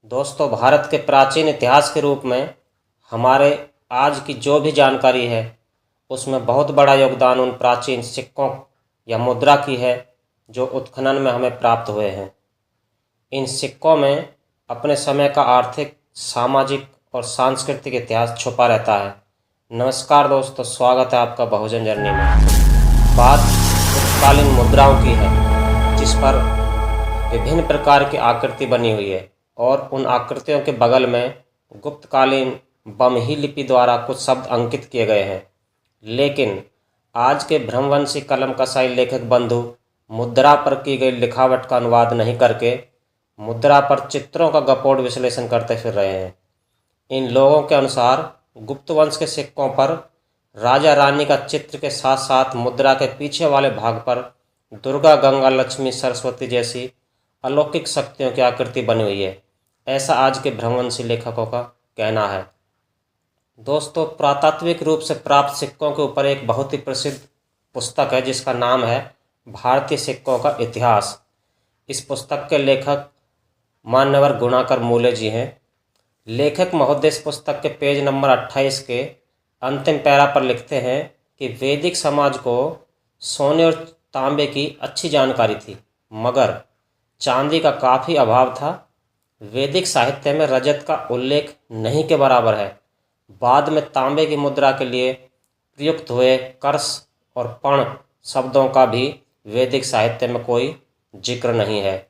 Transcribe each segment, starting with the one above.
दोस्तों, भारत के प्राचीन इतिहास के रूप में हमारे आज की जो भी जानकारी है उसमें बहुत बड़ा योगदान उन प्राचीन सिक्कों या मुद्रा की है जो उत्खनन में हमें प्राप्त हुए हैं। इन सिक्कों में अपने समय का आर्थिक, सामाजिक और सांस्कृतिक इतिहास छुपा रहता है। नमस्कार दोस्तों, स्वागत है आपका बहुजन जर्नी में। बात उत्कालीन मुद्राओं की है जिस पर विभिन्न प्रकार की आकृति बनी हुई है और उन आकृतियों के बगल में गुप्तकालीन बमही लिपि द्वारा कुछ शब्द अंकित किए गए हैं। लेकिन आज के भ्रमवंशी कलम कसाई लेखक बंधु मुद्रा पर की गई लिखावट का अनुवाद नहीं करके मुद्रा पर चित्रों का गपोड़ विश्लेषण करते फिर रहे हैं। इन लोगों के अनुसार गुप्त वंश के सिक्कों पर राजा रानी का चित्र के साथ साथ मुद्रा के पीछे वाले भाग पर दुर्गा, गंगा, लक्ष्मी, सरस्वती जैसी अलौकिक शक्तियों की आकृति बनी हुई है, ऐसा आज के भ्रमवंशी लेखकों का कहना है। दोस्तों, पुरातात्विक रूप से प्राप्त सिक्कों के ऊपर एक बहुत ही प्रसिद्ध पुस्तक है जिसका नाम है भारतीय सिक्कों का इतिहास। इस पुस्तक के लेखक मान्यवर गुणाकर मूले जी हैं। लेखक महोदय इस पुस्तक के पेज नंबर 28 के अंतिम पैरा पर लिखते हैं कि वैदिक समाज को सोने और तांबे की अच्छी जानकारी थी, मगर चांदी का काफ़ी अभाव था। वैदिक साहित्य में रजत का उल्लेख नहीं के बराबर है। बाद में तांबे की मुद्रा के लिए प्रयुक्त हुए कर्स और पण शब्दों का भी वैदिक साहित्य में कोई जिक्र नहीं है।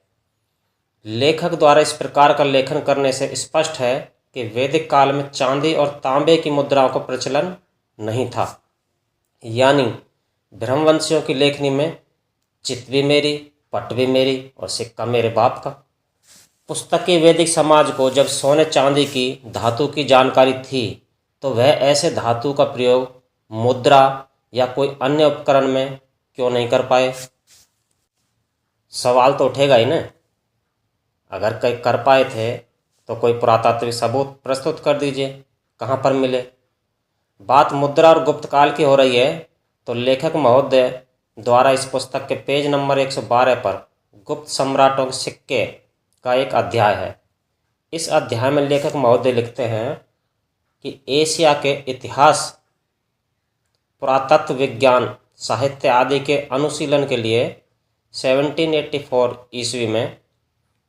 लेखक द्वारा इस प्रकार का लेखन करने से स्पष्ट है कि वैदिक काल में चांदी और तांबे की मुद्राओं का प्रचलन नहीं था। यानी भ्रमवंशियों की लेखनी में चित भी मेरी, पट भी मेरी और सिक्का मेरे बाप का। पुस्तकीय वैदिक समाज को जब सोने चांदी की धातु की जानकारी थी तो वह ऐसे धातु का प्रयोग मुद्रा या कोई अन्य उपकरण में क्यों नहीं कर पाए? सवाल तो उठेगा ही ना। अगर कहीं कर पाए थे तो कोई पुरातात्विक सबूत प्रस्तुत कर दीजिए, कहाँ पर मिले। बात मुद्रा और गुप्तकाल की हो रही है तो लेखक महोदय द्वारा इस पुस्तक के पेज नंबर 112 पर गुप्त सम्राटों के सिक्के का एक अध्याय है। इस अध्याय में लेखक महोदय लिखते हैं कि एशिया के इतिहास, पुरातत्व विज्ञान, साहित्य आदि के अनुशीलन के लिए 1784 ईस्वी में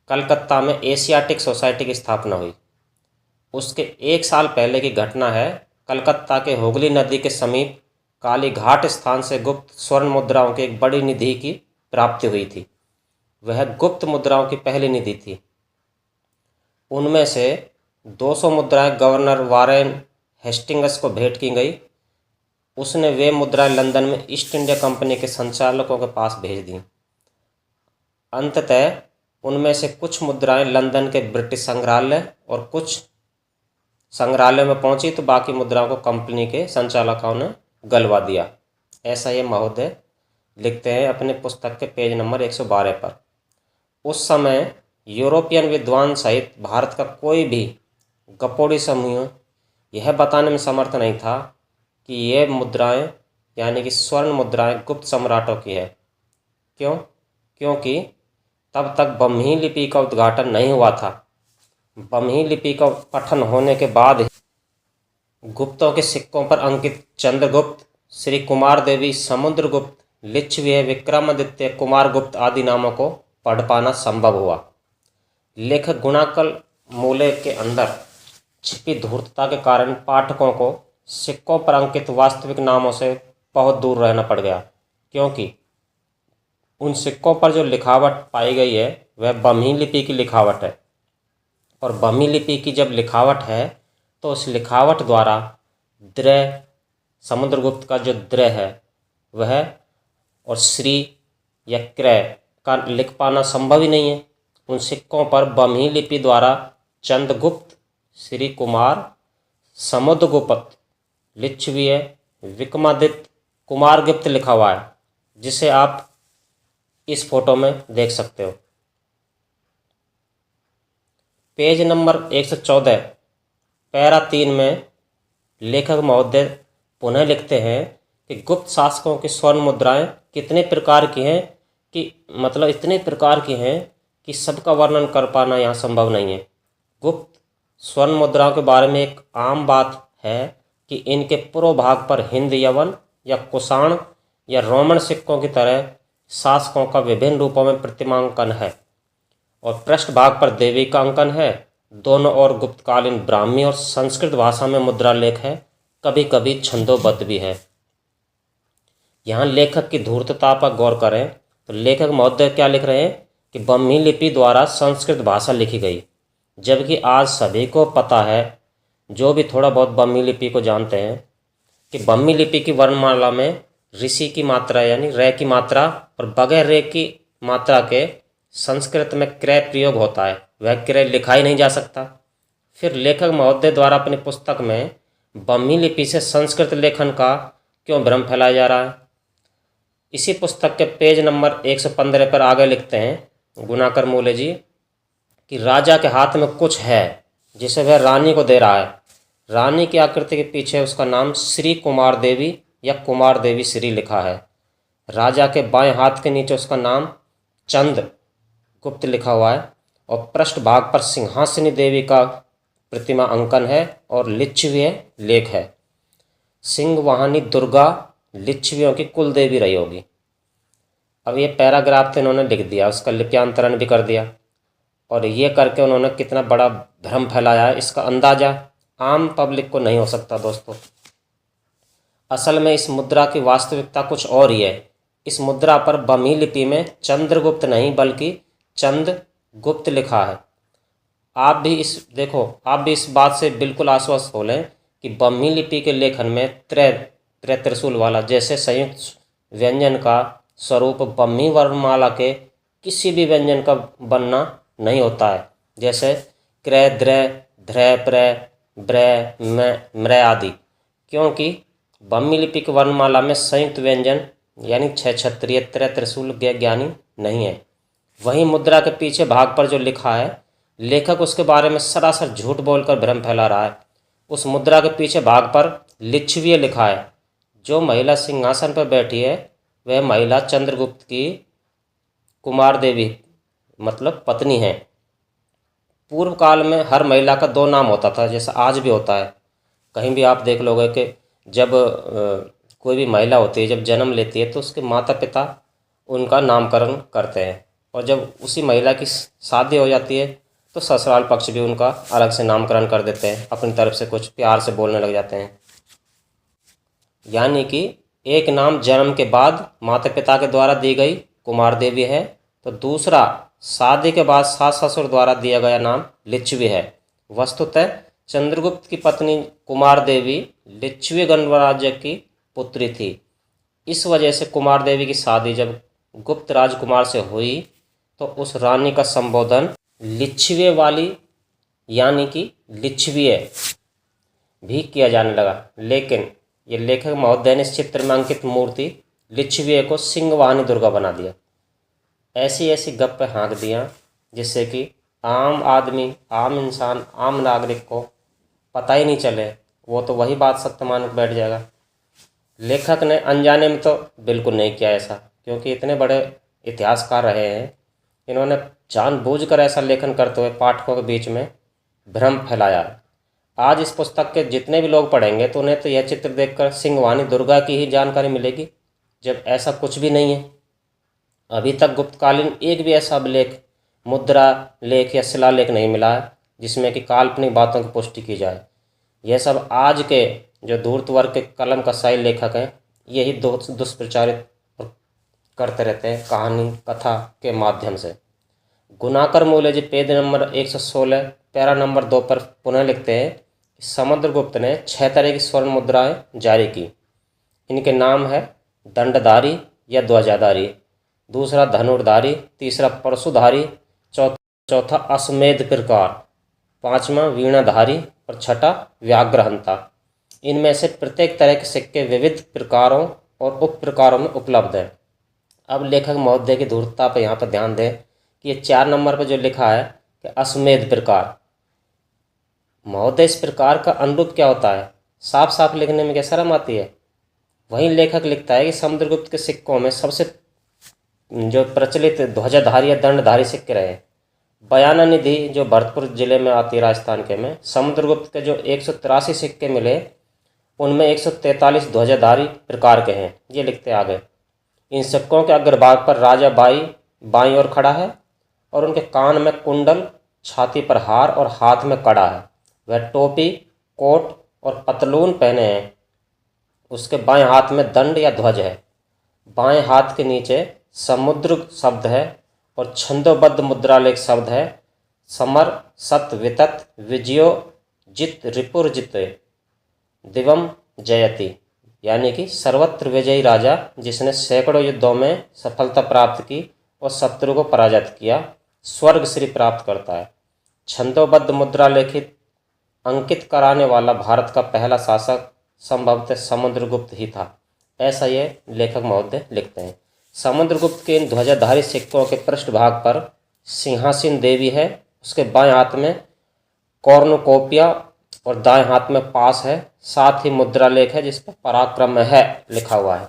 कलकत्ता में एशियाटिक सोसाइटी की स्थापना हुई। उसके एक साल पहले की घटना है। कलकत्ता के हुगली नदी के समीप काली घाट स्थान से गुप्त स्वर्ण मुद्राओं की एक बड़ी निधि की प्राप्ति हुई थी। वह गुप्त मुद्राओं की पहली निधि थी। उनमें से 200 मुद्राएं गवर्नर वारेन हेस्टिंग्स को भेंट की गई। उसने वे मुद्राएं लंदन में ईस्ट इंडिया कंपनी के संचालकों के पास भेज दी। अंततः उनमें से कुछ मुद्राएं लंदन के ब्रिटिश संग्रहालय और कुछ संग्रहालय में पहुंची तो बाकी मुद्राओं को कंपनी के संचालकों ने गलवा दिया। ऐसा ये महोदय लिखते हैं अपने पुस्तक के पेज नंबर 112 पर। उस समय यूरोपियन विद्वान सहित भारत का कोई भी गपोड़ी समूह यह बताने में समर्थ नहीं था कि ये मुद्राएं यानी कि स्वर्ण मुद्राएं गुप्त सम्राटों की है। क्यों? क्योंकि तब तक बमही लिपि का उद्घाटन नहीं हुआ था। बमही लिपि का पठन होने के बाद गुप्तों के सिक्कों पर अंकित चंद्रगुप्त, श्री कुमार देवी, समुद्रगुप्त, लिच्छवी, विक्रमादित्य, कुमारगुप्त आदि नामों को पढ़ पाना संभव हुआ। लेखक गुणाकर मूले के अंदर छिपी धूर्तता के कारण पाठकों को सिक्कों पर अंकित वास्तविक नामों से बहुत दूर रहना पड़ गया, क्योंकि उन सिक्कों पर जो लिखावट पाई गई है वह बमही लिपि की लिखावट है। और बमही लिपि की जब लिखावट है तो उस लिखावट द्वारा द्रय, समुद्रगुप्त का जो द्रय है वह और श्री या क्रय का लिख पाना संभव ही नहीं है। उन सिक्कों पर बमही लिपि द्वारा चंद्रगुप्त, श्री कुमार, समुद्रगुप्त, लिच्छवी, विक्रमादित्य, कुमारगुप्त लिखा हुआ है, जिसे आप इस फोटो में देख सकते हो। पेज नंबर 114 पैरा 3 में लेखक महोदय पुनः लिखते हैं कि गुप्त शासकों की स्वर्ण मुद्राएं कितने प्रकार की हैं कि इतने प्रकार की हैं कि सबका वर्णन कर पाना यहाँ संभव नहीं है। गुप्त स्वर्ण मुद्राओं के बारे में एक आम बात है कि इनके पूर्व भाग पर हिंद यवन या कुषाण या रोमन सिक्कों की तरह शासकों का विभिन्न रूपों में प्रतिमांकन है और पृष्ठ भाग पर देवी का अंकन है। दोनों ओर गुप्तकालीन ब्राह्मी और संस्कृत भाषा में मुद्रा लेख है, कभी कभी छंदोबद्ध भी है। यहाँ लेखक की धूर्तता पर गौर करें तो लेखक महोदय क्या लिख रहे हैं कि ब्राह्मी लिपि द्वारा संस्कृत भाषा लिखी गई, जबकि आज सभी को पता है, जो भी थोड़ा बहुत ब्राह्मी लिपि को जानते हैं, कि ब्राह्मी लिपि की वर्णमाला में ऋषि की मात्रा यानी रे की मात्रा और बगैर रे की मात्रा के संस्कृत में क्रय प्रयोग होता है, वह क्रय लिखा ही नहीं जा सकता। फिर लेखक महोदय द्वारा अपनी पुस्तक में ब्राह्मी लिपि से संस्कृत लेखन का क्यों भ्रम फैलाया जा रहा है। इसी पुस्तक के पेज नंबर 115 पर आगे लिखते हैं गुणाकर मूले जी कि राजा के हाथ में कुछ है जिसे वह रानी को दे रहा है। रानी की आकृति के पीछे उसका नाम श्री कुमार देवी या कुमार देवी श्री लिखा है। राजा के बाएं हाथ के नीचे उसका नाम चंद गुप्त लिखा हुआ है और पृष्ठ भाग पर सिंहासनी देवी का प्रतिमा अंकन है और लिच्छवी लेख है। सिंहवाहिनी दुर्गा लिच्छवियों की कुल देवी रही होगी। अब ये पैराग्राफ तो इन्होंने लिख दिया, उसका लिप्यांतरण भी कर दिया और ये करके उन्होंने कितना बड़ा भ्रम फैलाया है, इसका अंदाज़ा आम पब्लिक को नहीं हो सकता दोस्तों। असल में इस मुद्रा की वास्तविकता कुछ और ही है। इस मुद्रा पर ब्राह्मी लिपि में चंद्रगुप्त नहीं बल्कि चंद्रगुप्त लिखा है। आप भी इस बात से बिल्कुल आश्वस्त हो लें कि ब्राह्मी लिपि के लेखन में त्रय त्रिशूल वाला जैसे संयुक्त व्यंजन का स्वरूप ब्राह्मी वर्णमाला के किसी भी व्यंजन का बनना नहीं होता है, जैसे क्रय द्रय ध्रय प्रय ब्रय म्रय आदि, क्योंकि ब्राह्मी लिपि की वर्णमाला में संयुक्त व्यंजन यानी छह छत्रीय त्रय त्रिशूल ज्ञानी नहीं है। वहीं मुद्रा के पीछे भाग पर जो लिखा है, लेखक उसके बारे में सरासर झूठ बोलकर भ्रम फैला रहा है। उस मुद्रा के पीछे भाग पर लिच्छवी लिखा है। जो महिला सिंहासन पर बैठी है वह महिला चंद्रगुप्त की कुमार देवी मतलब पत्नी है। पूर्व काल में हर महिला का दो नाम होता था, जैसा आज भी होता है। कहीं भी आप देख लोगे कि जब कोई भी महिला होती है, जब जन्म लेती है तो उसके माता पिता उनका नामकरण करते हैं और जब उसी महिला की शादी हो जाती है तो ससुराल पक्ष भी उनका अलग से नामकरण कर देते हैं, अपनी तरफ से कुछ प्यार से बोलने लग जाते हैं। यानी कि एक नाम जन्म के बाद माता पिता के द्वारा दी गई कुमार देवी है, तो दूसरा शादी के बाद सास ससुर द्वारा दिया गया नाम लिच्छवी है। वस्तुतः चंद्रगुप्त की पत्नी कुमार देवी लिच्छवी गणराज्य की पुत्री थी। इस वजह से कुमार देवी की शादी जब गुप्त राजकुमार से हुई तो उस रानी का संबोधन लिच्छवी वाली यानी कि लिच्छवीय भी किया जाने लगा। लेकिन ये लेखक महोदय ने इस चित्र में अंकित मूर्ति लिच्छवी को सिंहवाहिनी दुर्गा बना दिया। ऐसी ऐसी गप्पे हाँक दिया जिससे कि आम आदमी, आम इंसान, आम नागरिक को पता ही नहीं चले, वो तो वही बात सत्य मान के बैठ जाएगा। लेखक ने अनजाने में तो बिल्कुल नहीं किया ऐसा, क्योंकि इतने बड़े इतिहासकार रहे हैं। इन्होंने जानबूझकर ऐसा लेखन करते हुए पाठकों के बीच में भ्रम फैलाया। आज इस पुस्तक के जितने भी लोग पढ़ेंगे तो उन्हें तो यह चित्र देखकर सिंहवाहिनी दुर्गा की ही जानकारी मिलेगी, जब ऐसा कुछ भी नहीं है। अभी तक गुप्तकालीन एक भी ऐसा अभिलेख, मुद्रा लेख या शिलालेख नहीं मिला है जिसमें कि काल्पनिक बातों की पुष्टि की जाए। यह सब आज के जो धूर्त वर्ग के कलम कसाई लेखक हैं, यही दुष्प्रचारित करते रहते हैं कहानी कथा के माध्यम से। गुणाकर मूले जी पेज नंबर 116 पैरा नंबर 2 पर पुनः लिखते हैं कि समुद्रगुप्त ने 6 तरह की स्वर्ण मुद्राएं जारी की। इनके नाम है दंडधारी या ध्वजाधारी, दूसरा धनुर्धारी, तीसरा परशुधारी, चौथा अश्वमेध प्रकार, पांचवा वीणाधारी और छठा व्याघ्रहंता। इनमें से प्रत्येक तरह के सिक्के विविध प्रकारों और उप प्रकारों में उपलब्ध हैं। अब लेखक महोदय की धूर्तता पर यहाँ पर ध्यान दें कि ये 4 नंबर पर जो लिखा है कि अश्वमेध प्रकार, महोदय इस प्रकार का अनुरूप क्या होता है? साफ साफ लिखने में क्या शर्म आती है? वहीं लेखक लिखता है कि समुद्रगुप्त के सिक्कों में सबसे जो प्रचलित ध्वजाधारी या दंडधारी सिक्के रहे, बयाना निधि जो भरतपुर जिले में आती है राजस्थान के में, समुद्रगुप्त के जो 183 सिक्के मिले उनमें 143 ध्वजाधारी प्रकार के हैं, ये लिखते आगे। इन सिक्कों के अग्रभाग पर राजा बाईं ओर खड़ा है और उनके कान में कुंडल, छाती पर हार और हाथ में कड़ा है। वह टोपी, कोट और पतलून पहने हैं। उसके बाएं हाथ में दंड या ध्वज है। बाएं हाथ के नीचे समुद्र शब्द है और छंदोबद्ध मुद्रालेख शब्द है। समर सत वितत विजयो जित रिपुर जिते दिवम जयति, यानी कि सर्वत्र विजयी राजा जिसने सैकड़ों युद्धों में सफलता प्राप्त की और शत्रु को पराजित किया, स्वर्ग श्री प्राप्त करता है। छंदोबद्ध मुद्रा लेखित अंकित कराने वाला भारत का पहला शासक संभवतः समुद्रगुप्त ही था, ऐसा ये लेखक महोदय लिखते हैं। समुद्रगुप्त के इन ध्वजाधारी सिक्कों के पृष्ठभाग पर सिंहासन देवी है। उसके बाएं हाथ में कॉर्नुकोपिया और दाएं हाथ में पास है। साथ ही मुद्रा लेख है जिस पर पराक्रम है लिखा हुआ है।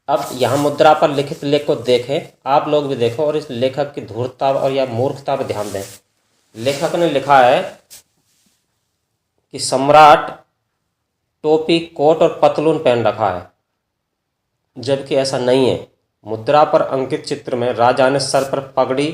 अब यहाँ मुद्रा पर लिखित लेख को देखें, आप लोग भी देखो और इस लेखक की धूर्तता और या मूर्खता पर ध्यान दें। लेखक ने लिखा है कि सम्राट टोपी, कोट और पतलून पहन रखा है, जबकि ऐसा नहीं है। मुद्रा पर अंकित चित्र में राजा ने सर पर पगड़ी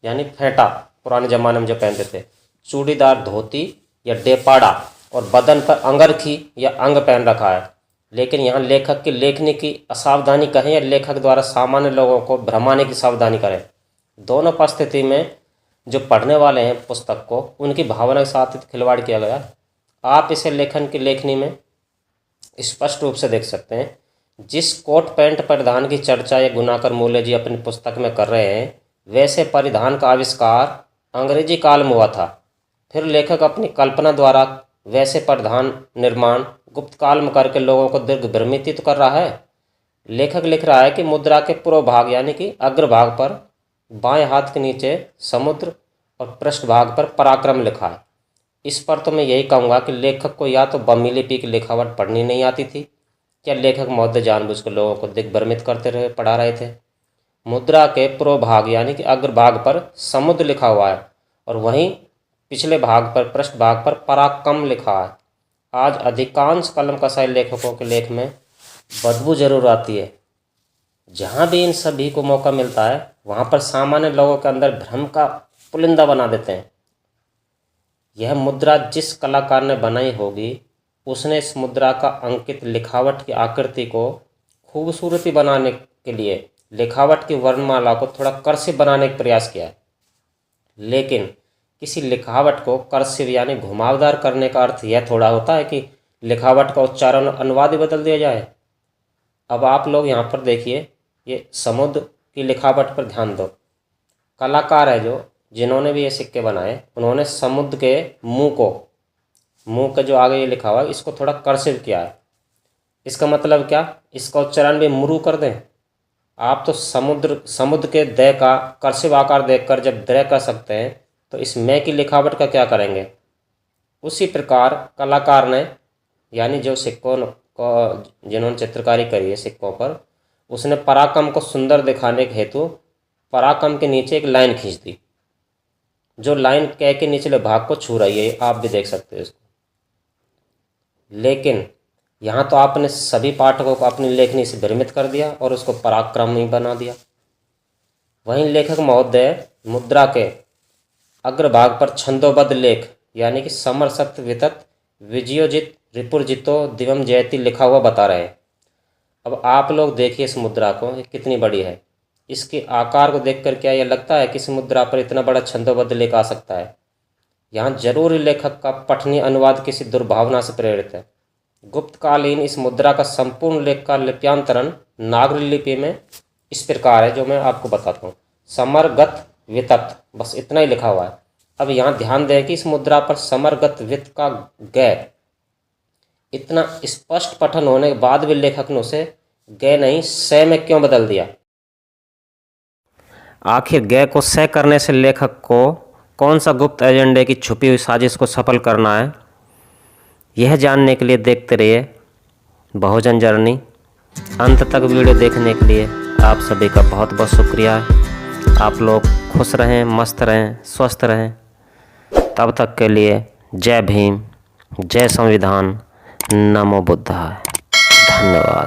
यानी फेंटा, पुराने जमाने में जो पहनते थे, चूड़ीदार धोती या डेपाड़ा और बदन पर अंगरखी या अंग पहन रखा है। लेकिन यहाँ लेखक की लेखनी की असावधानी कहें या लेखक द्वारा सामान्य लोगों को भ्रमाने की सावधानी करें, दोनों परिस्थिति में जो पढ़ने वाले हैं पुस्तक को, उनकी भावना के साथ खिलवाड़ किया गया। आप इसे लेखन की लेखनी में स्पष्ट रूप से देख सकते हैं। जिस कोट पैंट परिधान की चर्चा ये गुनाकर मूल्य जी अपनी पुस्तक में कर रहे हैं, वैसे परिधान का आविष्कार अंग्रेजी काल में हुआ था। फिर लेखक अपनी कल्पना द्वारा वैसे परिधान निर्माण गुप्त काल में करके लोगों को दीर्घ भ्रमित तो कर रहा है। लेखक लिख रहा है कि मुद्रा के पूर्व भाग यानी कि अग्रभाग पर बाएं हाथ के नीचे समुद्र और पृष्ठभाग पर पराक्रम लिखा है। इस पर तो मैं यही कहूँगा कि लेखक को या तो बमी लिपि की लिखावट पढ़नी नहीं आती थी, क्या लेखक महोदय जानबूझकर लोगों को दिग्भ्रमित करते रहे पढ़ा रहे थे। मुद्रा के पूर्व भाग यानी कि अग्रभाग पर समुद्र लिखा हुआ है और वहीं पिछले भाग पर पृष्ठभाग पर पराक्रम लिखा है। आज अधिकांश कलम कसाई लेखकों के लेख में बदबू जरूर आती है। जहाँ भी इन सभी को मौका मिलता है वहाँ पर सामान्य लोगों के अंदर भ्रम का पुलिंदा बना देते हैं। यह मुद्रा जिस कलाकार ने बनाई होगी उसने इस मुद्रा का अंकित लिखावट की आकृति को खूबसूरती बनाने के लिए लिखावट की वर्णमाला को थोड़ा कर्सिव बनाने का प्रयास किया है। लेकिन किसी लिखावट को कर्सिव यानी घुमावदार करने का अर्थ यह थोड़ा होता है कि लिखावट का उच्चारण अनुवाद ही बदल दिया जाए। अब आप लोग यहाँ पर देखिए, ये समुद्र की लिखावट पर ध्यान दो। कलाकार है जो जिन्होंने भी ये सिक्के बनाए, उन्होंने समुद्र के मुंह के जो आगे ये लिखा हुआ है इसको थोड़ा कर्सिव किया है। इसका मतलब क्या, इसका उच्चारण भी मुरु कर दें। आप तो समुद्र के द का कर्सिव आकार देखकर जब द्र कर सकते हैं तो इस मैं की लिखावट का क्या करेंगे। उसी प्रकार कलाकार ने यानी जो सिक्कों को जिन्होंने चित्रकारी करी है सिक्कों पर, उसने पराक्रम को सुंदर दिखाने के हेतु पराक्रम के नीचे एक लाइन खींच दी, जो लाइन कै के निचले भाग को छू रही है। आप भी देख सकते हो इसको। लेकिन यहाँ तो आपने सभी पाठकों को अपनी लेखनी से भ्रमित कर दिया और उसको पराक्रम ही बना दिया। वहीं लेखक महोदय मुद्रा के अग्रभाग पर छंदोबद्ध लेख यानी कि समर सत्य वितत विजयोजित रिपुरजितो दिवम जयति लिखा हुआ बता रहे हैं। अब आप लोग देखिए इस मुद्रा को, ये कितनी बड़ी है। इसके आकार को देखकर क्या यह लगता है कि इस मुद्रा पर इतना बड़ा छंदोबद्ध लेख आ सकता है। यहाँ जरूर लेखक का पठनीय अनुवाद किसी दुर्भावना से प्रेरित है। गुप्तकालीन इस मुद्रा का संपूर्ण लेख का लिप्यांतरण नागरी लिपि में इस प्रकार है, जो मैं आपको बताता हूँ। समरगत वितत, बस इतना ही लिखा हुआ है। अब यहाँ ध्यान दें कि इस मुद्रा पर समरगत वित का ग इतना स्पष्ट पठन होने के बाद भी लेखक ने उसे ग नहीं स में क्यों बदल दिया। आखिर ग को स करने से लेखक को कौन सा गुप्त एजेंडे की छुपी हुई साजिश को सफल करना है, यह जानने के लिए देखते रहिए बहुजन जर्नी। अंत तक वीडियो देखने के लिए आप सभी का बहुत बहुत शुक्रिया है। आप लोग खुश रहें, मस्त रहें, स्वस्थ रहें। तब तक के लिए जय भीम, जय संविधान, नमो बुद्धाय। धन्यवाद।